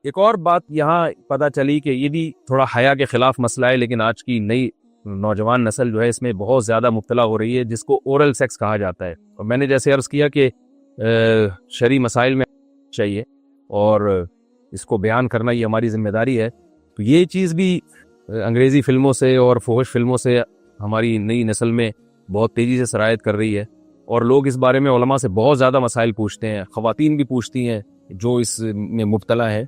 ایک اور بات یہاں پتہ چلی کہ یہ بھی تھوڑا حیا کے خلاف مسئلہ ہے، لیکن آج کی نئی نوجوان نسل جو ہے اس میں بہت زیادہ مبتلا ہو رہی ہے، جس کو اورل سیکس کہا جاتا ہے. اور میں نے جیسے عرض کیا کہ شرعی مسائل میں چاہیے اور اس کو بیان کرنا یہ ہماری ذمہ داری ہے. تو یہ چیز بھی انگریزی فلموں سے اور فحش فلموں سے ہماری نئی نسل میں بہت تیزی سے سرایت کر رہی ہے، اور لوگ اس بارے میں علماء سے بہت زیادہ مسائل پوچھتے ہیں، خواتین بھی پوچھتی ہیں جو اس میں مبتلا ہیں.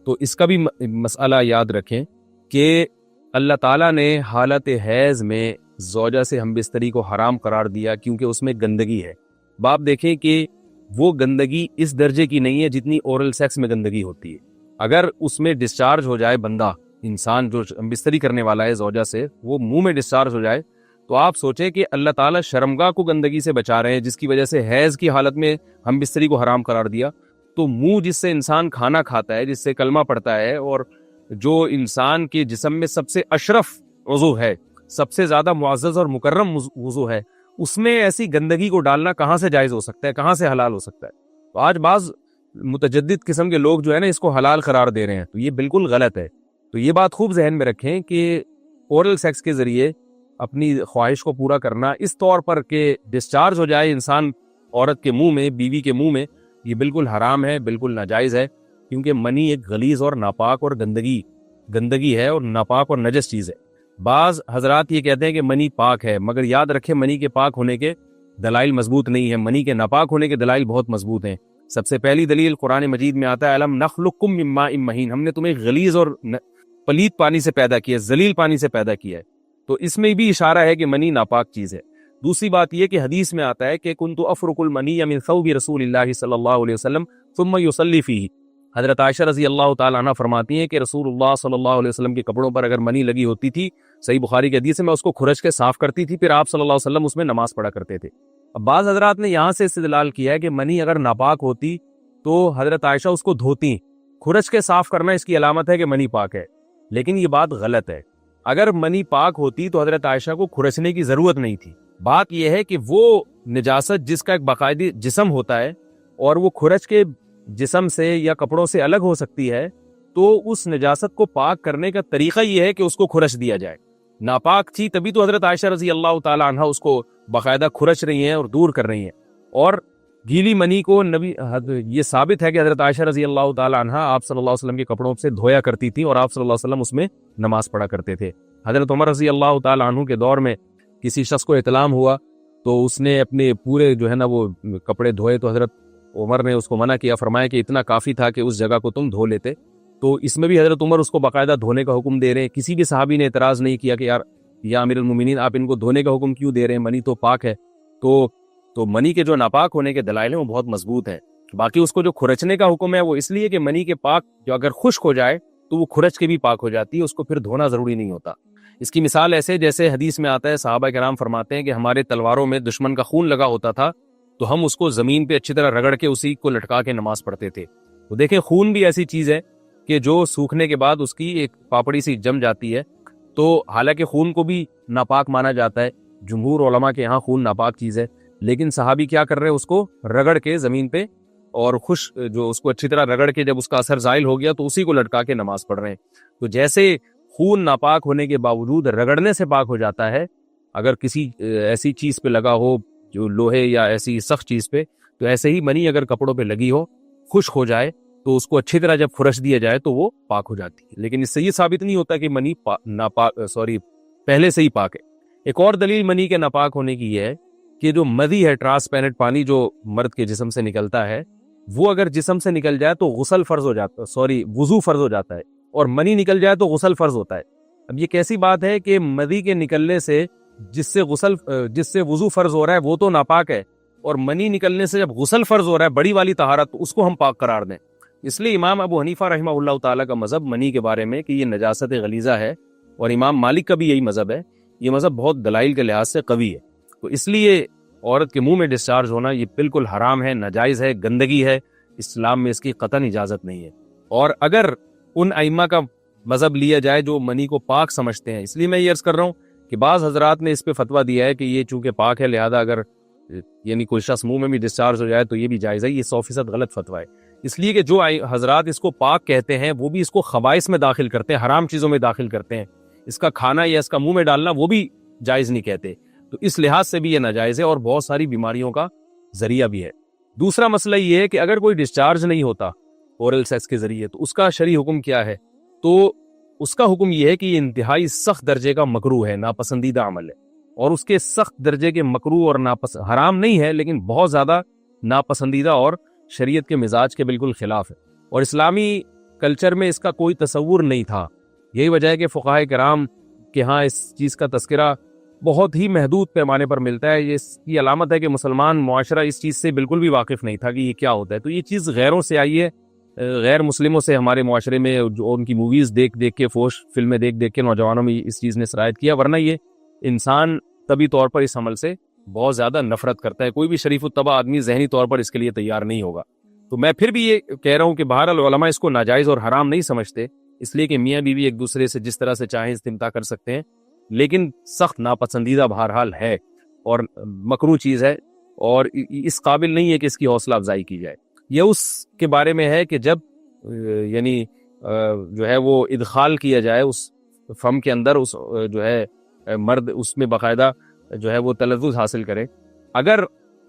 تو اس کا بھی مسئلہ یاد رکھیں کہ اللہ تعالیٰ نے حالت حیض میں زوجہ سے ہم بستری کو حرام قرار دیا کیونکہ اس میں گندگی ہے. باپ دیکھیں کہ وہ گندگی اس درجے کی نہیں ہے جتنی اورل سیکس میں گندگی ہوتی ہے. اگر اس میں ڈسچارج ہو جائے بندہ، انسان جو ہم بستری کرنے والا ہے زوجہ سے، وہ منہ میں ڈسچارج ہو جائے، تو آپ سوچیں کہ اللہ تعالیٰ شرمگاہ کو گندگی سے بچا رہے ہیں، جس کی وجہ سے حیض کی حالت میں ہم بستری کو حرام قرار دیا. تو منہ جس سے انسان کھانا کھاتا ہے، جس سے کلمہ پڑھتا ہے، اور جو انسان کے جسم میں سب سے اشرف عضو ہے، سب سے زیادہ معزز اور مکرم عضو ہے، اس میں ایسی گندگی کو ڈالنا کہاں سے جائز ہو سکتا ہے، کہاں سے حلال ہو سکتا ہے؟ تو آج بعض متجدد قسم کے لوگ جو ہے نا اس کو حلال قرار دے رہے ہیں، تو یہ بالکل غلط ہے. تو یہ بات خوب ذہن میں رکھیں کہ اورل سیکس کے ذریعے اپنی خواہش کو پورا کرنا اس طور پر کہ ڈسچارج ہو جائے انسان عورت کے منہ میں، بیوی کے منہ میں، یہ بالکل حرام ہے، بالکل ناجائز ہے. کیونکہ منی ایک غلیظ اور ناپاک اور گندگی ہے اور ناپاک اور نجس چیز ہے. بعض حضرات یہ کہتے ہیں کہ منی پاک ہے، مگر یاد رکھیں منی کے پاک ہونے کے دلائل مضبوط نہیں ہیں، منی کے ناپاک ہونے کے دلائل بہت مضبوط ہیں. سب سے پہلی دلیل قرآن مجید میں آتا ہے الم نخلقکم من ماء مہین، ہم نے تمہیں غلیظ اور پلید پانی سے پیدا کیا ہے، ذلیل پانی سے پیدا کیا ہے. تو اس میں بھی اشارہ ہے کہ منی ناپاک چیز ہے. دوسری بات یہ کہ حدیث میں آتا ہے کہ کنت افرق المنی من ثوب رسول اللہ صلی اللہ علیہ وسلم ثم یصلی فیہ. حضرت عائشہ رضی اللہ تعالی عنہ فرماتی ہیں کہ رسول اللہ صلی اللہ علیہ وسلم کے کپڑوں پر اگر منی لگی ہوتی تھی، صحیح بخاری کی حدیث ہے، میں اس کو کھرچ کے صاف کرتی تھی، پھر آپ صلی اللہ علیہ وسلم اس میں نماز پڑھا کرتے تھے. اب بعض حضرات نے یہاں سے استدلال کیا ہے کہ منی اگر ناپاک ہوتی تو حضرت عائشہ اس کو دھوتی، کھرچ کے صاف کرنا اس کی علامت ہے کہ منی پاک ہے. لیکن یہ بات غلط ہے. اگر منی پاک ہوتی تو حضرت عائشہ کو کھرچنے کی ضرورت نہیں تھی. بات یہ ہے کہ وہ نجاست جس کا ایک باقاعدی جسم ہوتا ہے اور وہ کھرچ کے جسم سے یا کپڑوں سے الگ ہو سکتی ہے، تو اس نجاست کو پاک کرنے کا طریقہ یہ ہے کہ اس کو کھرچ دیا جائے. ناپاک تھی تبھی تو حضرت عائشہ رضی اللہ تعالی عنہ اس کو باقاعدہ کھرچ رہی ہیں اور دور کر رہی ہیں. اور گیلی منی کو یہ ثابت ہے کہ حضرت عائشہ رضی اللہ تعالی عنہ آپ صلی اللہ علیہ وسلم کے کپڑوں سے دھویا کرتی تھی اور آپ صلی اللہ علیہ وسلم اس میں نماز پڑھا کرتے تھے. حضرت عمر رضی اللہ تعالی عنہ کے دور میں کسی شخص کو اطلام ہوا تو اس نے اپنے پورے جو ہے نا وہ کپڑے دھوئے، تو حضرت عمر نے اس کو منع کیا، فرمایا کہ اتنا کافی تھا کہ اس جگہ کو تم دھو لیتے. تو اس میں بھی حضرت عمر اس کو باقاعدہ دھونے کا حکم دے رہے ہیں. کسی بھی صحابی نے اعتراض نہیں کیا کہ یار یا امیر المومنین آپ ان کو دھونے کا حکم کیوں دے رہے ہیں، منی تو پاک ہے. تو منی کے جو ناپاک ہونے کے دلائل ہیں وہ بہت مضبوط ہیں. باقی اس کو جو کھرچنے کا حکم ہے وہ اس لیے کہ منی کے پاک جو اگر خشک ہو جائے تو وہ کھرچ کے بھی پاک ہو جاتی ہے، اس کو پھر دھونا ضروری نہیں ہوتا. اس کی مثال ایسے جیسے حدیث میں آتا ہے، صحابہ کرام فرماتے ہیں کہ ہمارے تلواروں میں دشمن کا خون لگا ہوتا تھا تو ہم اس کو زمین پہ اچھی طرح رگڑ کے اسی کو لٹکا کے نماز پڑھتے تھے. تو دیکھیں خون بھی ایسی چیز ہے کہ جو سوکھنے کے بعد اس کی ایک پاپڑی سی جم جاتی ہے. تو حالانکہ خون کو بھی ناپاک مانا جاتا ہے، جمہور علماء کے یہاں خون ناپاک چیز ہے، لیکن صحابی کیا کر رہے ہیں، اس کو رگڑ کے زمین پہ اور جو اس کو اچھی طرح رگڑ کے جب اس کا اثر زائل ہو گیا تو اسی کو لٹکا کے نماز پڑھ رہے ہیں. تو جیسے خون ناپاک ہونے کے باوجود رگڑنے سے پاک ہو جاتا ہے، اگر کسی ایسی چیز پہ لگا ہو جو لوہے یا ایسی سخت چیز پہ، تو ایسے ہی منی اگر کپڑوں پہ لگی ہو، خشک ہو جائے تو اس کو اچھی طرح جب کھرچ دیا جائے تو وہ پاک ہو جاتی ہے. لیکن اس سے یہ ثابت نہیں ہوتا کہ منی پہلے سے ہی پاک ہے. ایک اور دلیل منی کے ناپاک ہونے کی یہ ہے کہ جو مدی ہے، ٹرانسپیرنٹ پانی جو مرد کے جسم سے نکلتا ہے، وہ اگر جسم سے نکل جائے تو غسل فرض ہو جاتا ہے، وضو فرض ہو جاتا ہے، اور منی نکل جائے تو غسل فرض ہوتا ہے. اب یہ کیسی بات ہے کہ مدی کے نکلنے سے جس سے وضو فرض ہو رہا ہے وہ تو ناپاک ہے، اور منی نکلنے سے جب غسل فرض ہو رہا ہے بڑی والی طہارت، تو اس کو ہم پاک قرار دیں. اس لیے امام ابو حنیفہ رحمہ اللہ تعالیٰ کا مذہب منی کے بارے میں کہ یہ نجاست غلیظہ ہے، اور امام مالک کا بھی یہی مذہب ہے. یہ مذہب بہت دلائل کے لحاظ سے قوی ہے. تو اس لیے عورت کے منہ میں ڈسچارج ہونا یہ بالکل حرام ہے، ناجائز ہے، گندگی ہے، اسلام میں اس کی قطعاً اجازت نہیں ہے. اور اگر ان ائمہ کا مذہب لیا جائے جو منی کو پاک سمجھتے ہیں، اس لیے میں یہ عرض کر رہا ہوں کہ بعض حضرات نے اس پہ فتویٰ دیا ہے کہ یہ چونکہ پاک ہے لہذا اگر یعنی کوئی شخص منہ میں بھی ڈسچارج ہو جائے تو یہ بھی جائز ہے. یہ 100% غلط فتویٰ ہے. اس لیے کہ جو حضرات اس کو پاک کہتے ہیں وہ بھی اس کو خبائث میں داخل کرتے ہیں، حرام چیزوں میں داخل کرتے ہیں، اس کا کھانا یا اس کا منہ میں ڈالنا وہ بھی جائز نہیں کہتے، تو اس لحاظ سے بھی یہ ناجائز ہے اور بہت ساری بیماریوں کا ذریعہ بھی ہے۔ دوسرا مسئلہ یہ ہے کہ اگر کوئی ڈسچارج نہیں ہوتا اورل سیکس کے ذریعے تو اس کا شرعی حکم کیا ہے؟ تو اس کا حکم یہ ہے کہ یہ انتہائی سخت درجے کا مکروہ ہے، ناپسندیدہ عمل ہے، اور اس کے سخت درجے کے مکروہ اور حرام نہیں ہے لیکن بہت زیادہ ناپسندیدہ اور شریعت کے مزاج کے بالکل خلاف ہے، اور اسلامی کلچر میں اس کا کوئی تصور نہیں تھا۔ یہی وجہ ہے کہ فقہائے کرام کے ہاں اس چیز کا تذکرہ بہت ہی محدود پیمانے پر ملتا ہے۔ یہ اس کی علامت ہے کہ مسلمان معاشرہ اس چیز سے بالکل بھی واقف نہیں تھا کہ یہ کیا ہوتا ہے، تو یہ چیز غیروں سے آئی ہے، غیر مسلموں سے ہمارے معاشرے میں، جو ان کی موویز دیکھ دیکھ کے، فوش فلمیں دیکھ دیکھ کے نوجوانوں میں اس چیز نے سرایت کیا، ورنہ یہ انسان طبی طور پر اس عمل سے بہت زیادہ نفرت کرتا ہے۔ کوئی بھی شریف الطبع آدمی ذہنی طور پر اس کے لیے تیار نہیں ہوگا۔ تو میں پھر بھی یہ کہہ رہا ہوں کہ بہرحال علماء اس کو ناجائز اور حرام نہیں سمجھتے، اس لیے کہ میاں بیوی ایک دوسرے سے جس طرح سے چاہیں استمتاع کر سکتے ہیں، لیکن سخت ناپسندیدہ بہرحال ہے اور مکروہ چیز ہے، اور اس قابل نہیں ہے کہ اس کی حوصلہ افزائی کی جائے۔ یہ اس کے بارے میں ہے کہ جب یعنی جو ہے وہ ادخال کیا جائے اس فم کے اندر، اس جو ہے مرد اس میں باقاعدہ جو ہے وہ تلذذ حاصل کرے۔ اگر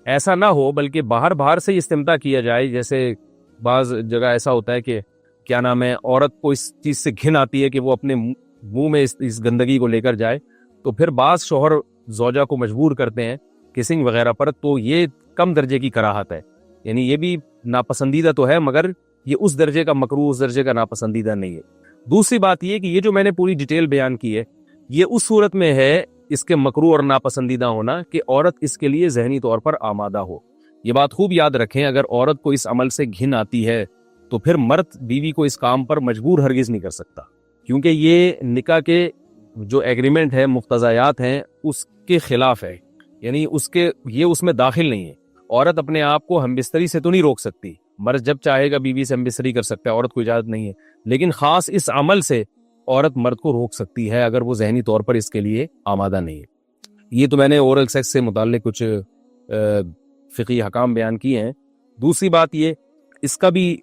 ایسا نہ ہو بلکہ باہر سے استمتاع کیا جائے، جیسے بعض جگہ ایسا ہوتا ہے کہ کیا نام ہے، عورت کو اس چیز سے گھن آتی ہے کہ وہ اپنے منہ میں اس گندگی کو لے کر جائے، تو پھر بعض شوہر زوجہ کو مجبور کرتے ہیں کسنگ وغیرہ پر، تو یہ کم درجے کی کراہت ہے، یعنی یہ بھی ناپسندیدہ تو ہے مگر یہ اس درجے کا مکروہ، اس درجے کا ناپسندیدہ نہیں ہے۔ دوسری بات یہ کہ یہ جو میں نے پوری ڈیٹیل بیان کی ہے، یہ اس صورت میں ہے اس کے مکروہ اور ناپسندیدہ ہونا کہ عورت اس کے لیے ذہنی طور پر آمادہ ہو۔ یہ بات خوب یاد رکھیں، اگر عورت کو اس عمل سے گھن آتی ہے تو پھر مرد بیوی کو اس کام پر مجبور ہرگز نہیں کر سکتا، کیونکہ یہ نکاح کے جو ایگریمنٹ ہے، مقتضیات ہیں، اس کے خلاف ہے، یعنی یہ اس میں داخل نہیں ہے۔ عورت اپنے آپ کو ہم بستری سے تو نہیں روک سکتی، مرد جب چاہے گا بیوی سے ہم بستری کر سکتا ہے، عورت کو اجازت نہیں ہے، لیکن خاص اس عمل سے عورت مرد کو روک سکتی ہے اگر وہ ذہنی طور پر اس کے لیے آمادہ نہیں ہے۔ یہ تو میں نے اورل سیکس سے متعلق کچھ فقہی حکام بیان کیے ہیں۔ دوسری بات یہ، اس کا بھی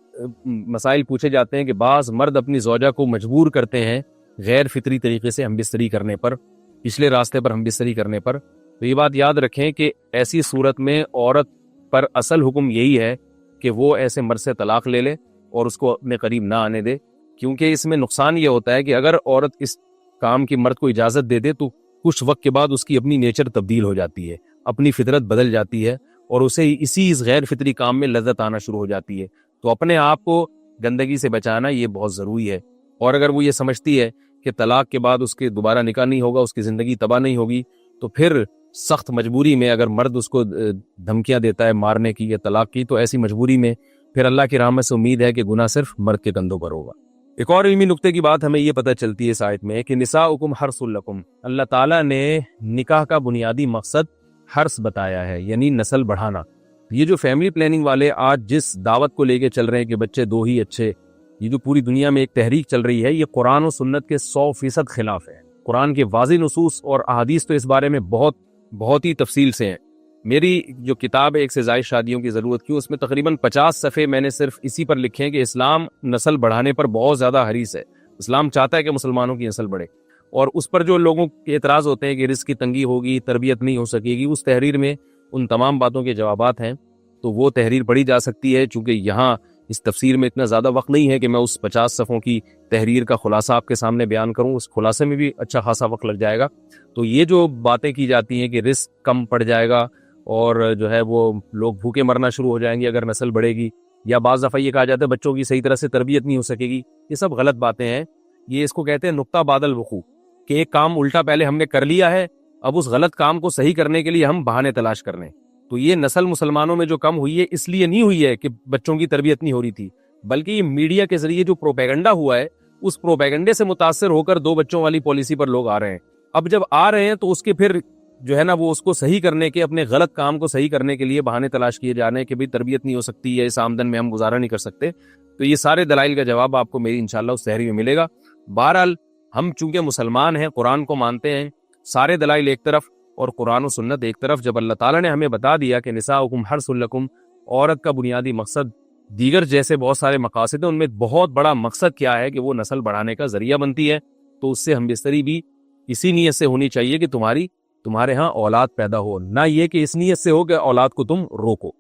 مسائل پوچھے جاتے ہیں کہ بعض مرد اپنی زوجہ کو مجبور کرتے ہیں غیر فطری طریقے سے ہم بستری کرنے پر، پچھلے راستے پر ہم بستری کرنے پر، تو یہ بات یاد رکھیں کہ ایسی صورت میں عورت پر اصل حکم یہی ہے کہ وہ ایسے مرد سے طلاق لے لے اور اس کو اپنے قریب نہ آنے دے، کیونکہ اس میں نقصان یہ ہوتا ہے کہ اگر عورت اس کام کی مرد کو اجازت دے دے تو کچھ وقت کے بعد اس کی اپنی نیچر تبدیل ہو جاتی ہے، اپنی فطرت بدل جاتی ہے، اور اسے اسی اس غیر فطری کام میں لذت آنا شروع ہو جاتی ہے۔ تو اپنے آپ کو گندگی سے بچانا یہ بہت ضروری ہے، اور اگر وہ یہ سمجھتی ہے کہ طلاق کے بعد اس کے دوبارہ نکاح نہیں ہوگا، اس کی زندگی تباہ نہیں ہوگی، تو پھر سخت مجبوری میں اگر مرد اس کو دھمکیاں دیتا ہے مارنے کی یا طلاق کی، تو ایسی مجبوری میں پھر اللہ کی رحمت سے امید ہے کہ گناہ صرف مرد کے کندھوں پر ہوگا۔ ایک اور علمی نقطے کی بات ہمیں یہ پتہ چلتی ہے اس آیت میں کہ نساؤکم حرث لکم، اللہ تعالیٰ نے نکاح کا بنیادی مقصد حرث بتایا ہے، یعنی نسل بڑھانا۔ یہ جو فیملی پلاننگ والے آج جس دعوت کو لے کے چل رہے ہیں کہ بچے دو ہی اچھے، یہ جو پوری دنیا میں ایک تحریک چل رہی ہے، یہ قرآن و سنت کے 100% خلاف ہے۔ قرآن کے واضح نصوص اور احادیث تو اس بارے میں بہت ہی تفصیل سے ہیں۔ میری جو کتاب ہے ایک سے زائد شادیوں کی ضرورت کیوں، اس میں تقریباً 50 صفحے میں نے صرف اسی پر لکھے ہیں کہ اسلام نسل بڑھانے پر بہت زیادہ حریص ہے، اسلام چاہتا ہے کہ مسلمانوں کی نسل بڑھے، اور اس پر جو لوگوں کے اعتراض ہوتے ہیں کہ رزق کی تنگی ہوگی، تربیت نہیں ہو سکے گی، اس تحریر میں ان تمام باتوں کے جوابات ہیں، تو وہ تحریر پڑھی جا سکتی ہے۔ چونکہ یہاں اس تفسیر میں اتنا زیادہ وقت نہیں ہے کہ میں اس 50 صفحوں کی تحریر کا خلاصہ آپ کے سامنے بیان کروں، اس خلاصے میں بھی اچھا خاصا وقت لگ جائے گا۔ تو یہ جو باتیں کی جاتی ہیں کہ رزق کم پڑ جائے گا اور جو ہے وہ لوگ بھوکے مرنا شروع ہو جائیں گے اگر نسل بڑھے گی، یا بعض دفعہ یہ کہا جاتا ہے بچوں کی صحیح طرح سے تربیت نہیں ہو سکے گی، یہ سب غلط باتیں ہیں۔ یہ اس کو کہتے ہیں نقطہ بعد الوقوع، کہ ایک کام الٹا پہلے ہم نے کر لیا ہے، اب اس غلط کام کو صحیح کرنے کے لیے ہم بہانے تلاش کر رہے ہیں۔ تو یہ نسل مسلمانوں میں جو کم ہوئی ہے اس لیے نہیں ہوئی ہے کہ بچوں کی تربیت نہیں ہو رہی تھی، بلکہ یہ میڈیا کے ذریعے جو پروپیگنڈا ہوا ہے، اس پروپیگنڈے سے متاثر ہو کر 2 بچوں والی پالیسی پر لوگ آ رہے ہیں۔ اب جب آ رہے ہیں تو اس کے پھر جو ہے نا وہ اس کو صحیح کرنے کے، اپنے غلط کام کو صحیح کرنے کے لیے بہانے تلاش کیے جا رہے ہیں کہ بھئی تربیت نہیں ہو سکتی ہے، اس آمدن میں ہم گزارا نہیں کر سکتے۔ تو یہ سارے دلائل کا جواب آپ کو میری انشاءاللہ اس تحریر میں ملے گا۔ بہرحال ہم چونکہ مسلمان ہیں، قرآن کو مانتے ہیں، سارے دلائل ایک طرف اور قرآن و سنت ایک طرف، جب اللہ تعالیٰ نے ہمیں بتا دیا کہ نساؤکم حرث لکم، عورت کا بنیادی مقصد دیگر جیسے بہت سارے مقاصد ہیں، ان میں بہت بڑا مقصد کیا ہے کہ وہ نسل بڑھانے کا ذریعہ بنتی ہے. تو اس سے ہم بستری بھی اسی نیت سے ہونی چاہیے کہ تمہارے ہاں اولاد پیدا ہو، نہ یہ کہ اس نیت سے ہو کہ اولاد کو تم روکو.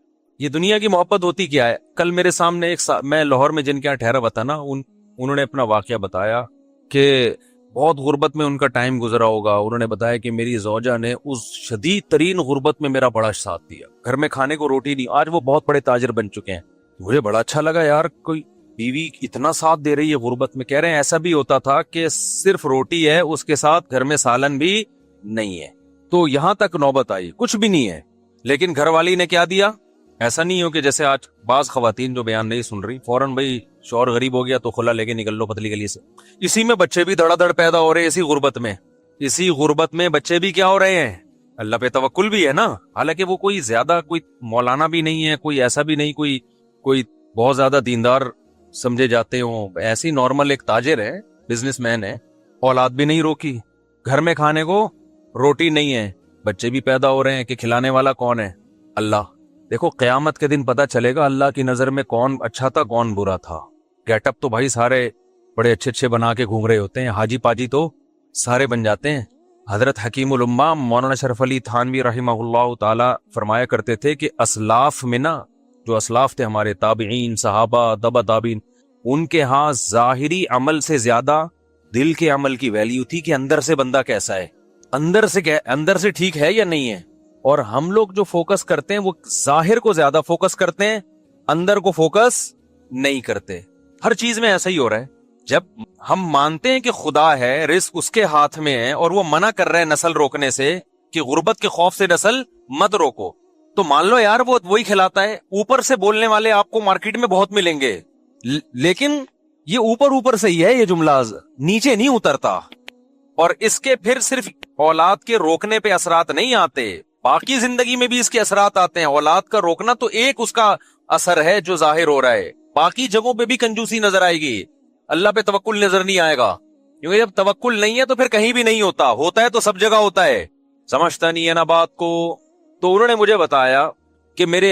یہ دنیا کی محبت ہوتی کیا ہے؟ کل میرے سامنے میں لاہور میں جن کے یہاں ٹھہرا ہوا تھا نا، انہوں نے اپنا واقعہ بتایا کہ بہت غربت میں ان کا ٹائم گزرا ہوگا. انہوں نے بتایا کہ میری زوجہ نے اس شدید ترین غربت میں میرا بڑا ساتھ دیا، گھر میں کھانے کو روٹی نہیں. آج وہ بہت بڑے تاجر بن چکے ہیں. مجھے بڑا اچھا لگا یار، کوئی بیوی اتنا ساتھ دے رہی ہے غربت میں. کہہ رہے ہیں ایسا بھی ہوتا تھا کہ صرف روٹی ہے، اس کے ساتھ گھر میں سالن بھی نہیں ہے. تو یہاں تک نوبت آئی، کچھ بھی نہیں ہے، لیکن گھر والی نے کیا دیا. ایسا نہیں ہو کہ جیسے آج بعض خواتین جو بیان نہیں سن رہی، فوراً بھائی شوہر غریب ہو گیا تو خلا لے کے نکل لو پتلی گلی سے. اسی میں بچے بھی دڑا دڑ پیدا ہو رہے ہیں، اسی غربت میں بچے بھی کیا ہو رہے ہیں. اللہ پہ توکل بھی ہے نا، حالانکہ وہ کوئی زیادہ کوئی مولانا بھی نہیں ہے، کوئی ایسا بھی نہیں کوئی بہت زیادہ دیندار سمجھے جاتے ہوں. ایسی نارمل ایک تاجر ہے، بزنس مین ہے. اولاد بھی نہیں روکی، گھر میں کھانے کو روٹی نہیں ہے، بچے بھی پیدا ہو رہے ہیں. کہ کھلانے والا کون ہے؟ اللہ. دیکھو قیامت کے دن پتہ چلے گا اللہ کی نظر میں کون اچھا تھا کون برا تھا. گیٹ اپ تو بھائی سارے بڑے اچھے بنا کے گھوم رہے ہوتے ہیں، حاجی پاجی تو سارے بن جاتے ہیں. حضرت حکیم الامہ مولانا شرف علی تھانوی رحمہ اللہ تعالی فرمایا کرتے تھے کہ اسلاف میں نا، جو اسلاف تھے ہمارے تابعین، صحابہ، تبع تابعین، ان کے ہاں ظاہری عمل سے زیادہ دل کے عمل کی ویلیو تھی کہ اندر سے بندہ کیسا ہے، اندر سے ٹھیک ہے یا نہیں ہے. اور ہم لوگ جو فوکس کرتے ہیں وہ ظاہر کو زیادہ فوکس کرتے ہیں، اندر کو فوکس نہیں کرتے. ہر چیز میں ایسا ہی ہو رہا ہے. جب ہم مانتے ہیں کہ خدا ہے، رزق اس کے ہاتھ میں ہے، اور وہ منع کر رہے ہیں نسل روکنے سے کہ غربت کے خوف سے نسل مت روکو، تو مان لو یار وہ وہی کھلاتا ہے. اوپر سے بولنے والے آپ کو مارکیٹ میں بہت ملیں گے، لیکن یہ اوپر سے ہی ہے، یہ جملہ نیچے نہیں اترتا. اور اس کے پھر صرف اولاد کے روکنے پہ اثرات نہیں آتے، باقی زندگی میں بھی اس کے اثرات آتے ہیں. اولاد کا روکنا تو ایک اس کا اثر ہے جو ظاہر ہو رہا ہے، باقی جگہوں پہ بھی کنجوسی نظر آئے گی، اللہ پہ توکل نظر نہیں آئے گا. کیونکہ جب توکل نہیں ہے تو پھر کہیں بھی نہیں ہوتا ہے تو سب جگہ ہوتا ہے. سمجھتا نہیں ہے نا بات کو. تو انہوں نے مجھے بتایا کہ میرے